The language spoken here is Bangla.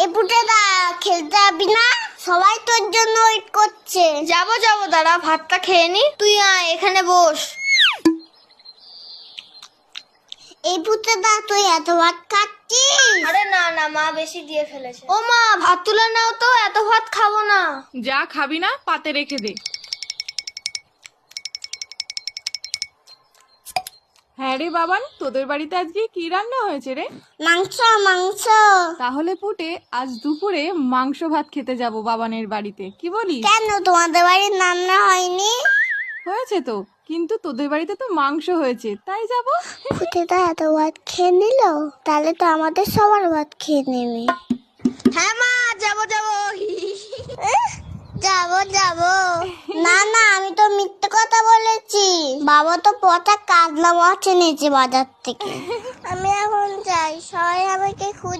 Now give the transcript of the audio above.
এ পুটেদা খেলতে যাবি না? সবাই তোর জন্য ওয়েট করছে। যাবো দাঁড়া, ভাতটা খেয়ে নি। তুই আয়, এখানে বস। এই পুটেদা তুই এত ভাত খাচ্ছিস? আরে না মা বেশি দিয়ে ফেলেছে। ও মা, ভাত তুলে নাও তো, এত ভাত খাবো না। যা খাবি না পাতে রেখে দে। হ্যাঁ রে বাবান, তোদের বাড়িতে আজকে কি রান্না হয়েছে রে? মাংস মাংস। তাহলে পুটে আজ দুপুরে মাংস ভাত খেতে যাব বাবানের বাড়িতে, কি বলিস? কেন তোমাদের বাড়ির রান্না হয়নি? হয়েছে তো, কিন্তু তোদের বাড়িতে তো মাংস হয়েছে, তাই যাব। পুটেদা এত ভাত খেয়ে নিল, তাহলে তো আমাদের সবার ভাত খেয়ে নেবে। হ্যাঁ মা, যাবো যাবো না আমি তো মিথ্যে কথা বলেছি। বাবা তো পচা কাতলা মাছ এনেছে বাজার থেকে। আমি এখন যাই, সবাই আমাকে খুঁজে